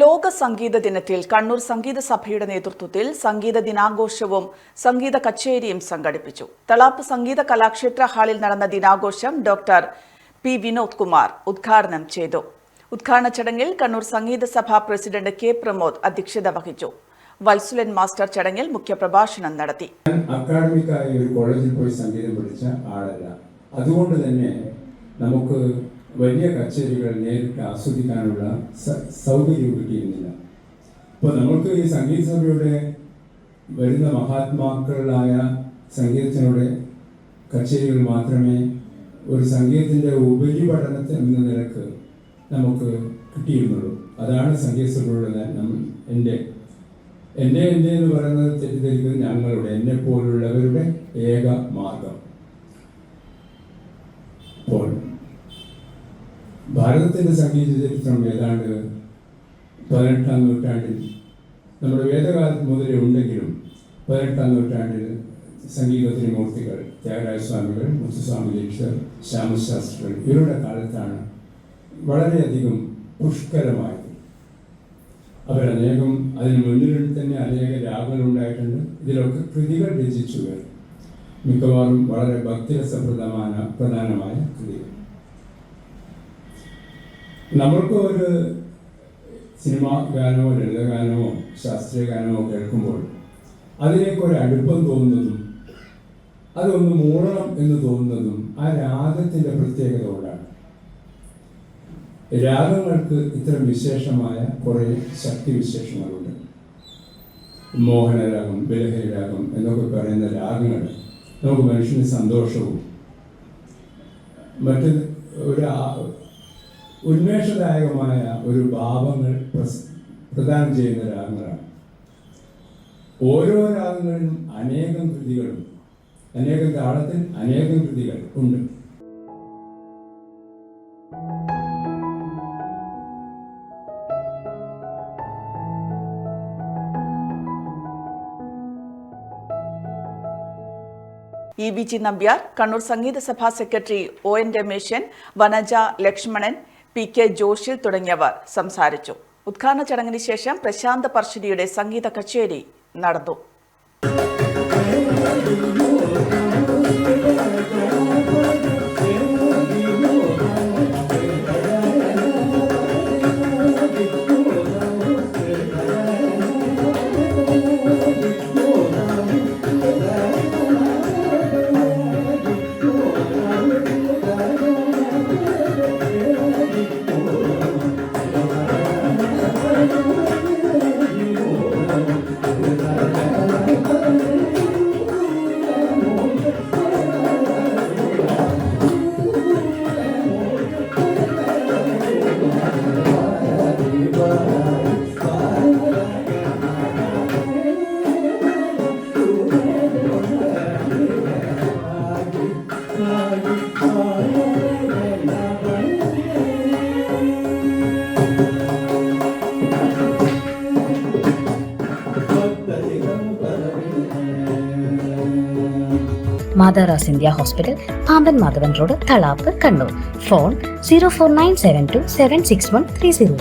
ലോക സംഗീത ദിനത്തിൽ കണ്ണൂർ സംഗീത സഭയുടെ നേതൃത്വത്തിൽ സംഗീത ദിനാഘോഷവും സംഗീത കച്ചേരിയും സംഘടിപ്പിച്ചു. തളാപ്പ് സംഗീത കലാക്ഷേത്ര ഹാളിൽ നടന്ന ദിനാഘോഷം ഡോക്ടർ പി വിനോദ് കുമാർ ഉദ്ഘാടനം ചെയ്തു. ഉദ്ഘാടന ചടങ്ങിൽ കണ്ണൂർ സംഗീത സഭ പ്രസിഡന്റ് കെ പ്രമോദ് അധ്യക്ഷത വഹിച്ചു. വത്സുലൻ മാസ്റ്റർ ചടങ്ങിൽ മുഖ്യപ്രഭാഷണം നടത്തി. അക്കാഡമിക്കായി ഒരു കോളേജിൽ പോയി സംഗീതം പഠിച്ച ആളല്ല. അതുകൊണ്ട് തന്നെ നമുക്ക് വലിയ കച്ചേരികൾ നേരിട്ട് ആസ്വദിക്കാനുള്ള സൗകര്യം കിട്ടിയിരുന്നില്ല. അപ്പോൾ നമുക്ക് ഈ സംഗീത സഭയുടെ വരുന്ന മഹാത്മാക്കളായ സംഗീതത്തിനോട് കച്ചേരികൾ മാത്രമേ ഒരു സംഗീതത്തിൻ്റെ ഉപരിപഠനത്തിൽ എന്ന നിലക്ക് നമുക്ക് കിട്ടിയിരുന്നുള്ളൂ. അതാണ് സംഗീത സഭയുടെ എൻ്റെ എന്ന് പറയുന്നത് തെറ്റിദ്ധരിക്കുന്നത് ഞങ്ങളുടെ എന്നെ പോലുള്ളവരുടെ ഏക മാർഗം. അപ്പോൾ ഭാരതത്തിൻ്റെ സംഗീത ചരിത്രം ഏതാണ്ട് 18ാം നൂറ്റാണ്ടിൽ നമ്മുടെ വേദകാലത്ത് മുതലേ ഉണ്ടെങ്കിലും 18ാം നൂറ്റാണ്ടിൽ സംഗീതത്തിന് മൂർത്തികൾ ത്യാഗരാജസ്വാമികൾ, മുത്തുസ്വാമി ദീക്ഷിതർ, ശ്യാമശാസ്ത്രികൾ ഇവരുടെ കാലത്താണ് വളരെയധികം പുഷ്കരമായത്. അവരനേകം അതിന് മുന്നിൽ തന്നെ അനേക രാഗങ്ങൾ ഉണ്ടായിട്ടുണ്ട്. ഇതിലൊക്കെ കൃതികൾ രചിച്ചുവർ, മിക്കവാറും വളരെ ഭക്തിരസപ്രധാനമായ കൃതികൾ. നമ്മൾക്ക് ഒരു സിനിമാ ഗാനമോ ലളിതഗാനമോ ശാസ്ത്രീയ ഗാനമോ കേൾക്കുമ്പോൾ അതിലേക്കൊരു അടുപ്പം തോന്നുന്നതും അതൊന്ന് മൂളണം എന്ന് തോന്നുന്നതും ആ രാഗത്തിൻ്റെ പ്രത്യേകത കൊണ്ടാണ്. രാഗങ്ങൾക്ക് ഇത്തരം വിശേഷമായ കുറേ ശക്തിവിശേഷങ്ങളുണ്ട്. മോഹനരാഗം, ബലഹരി രാഗം എന്നൊക്കെ പറയുന്ന രാഗങ്ങൾ നമുക്ക് മനുഷ്യന് സന്തോഷവും മറ്റ് ഒരു ഉന്മേഷദായകമായ ഒരു ഭാവങ്ങൾ പ്രദാനം ചെയ്യുന്ന രാഗങ്ങളാണ്. ഓരോ രാഗങ്ങളിലും അനേകം കൃതികളും അനേകം താളത്തിൽ അനേകം കൃതികൾ ഉണ്ട്. EBG Nambiar, Kannur Sangeetha Sabha secretary ON Rameshan, Vanaja Lakshmanan, PK Joshil തുടങ്ങിയവർ സംസാരിച്ചു. ഉദ്ഘാടന ചടങ്ങിന് ശേഷം പ്രശാന്ത പർശിനിയുടെ സംഗീത കച്ചേരി നടന്നു. മാതാറാസ് India hospital, Pamban Madhavan road, Thalap, Kannur. Phone 04972761330.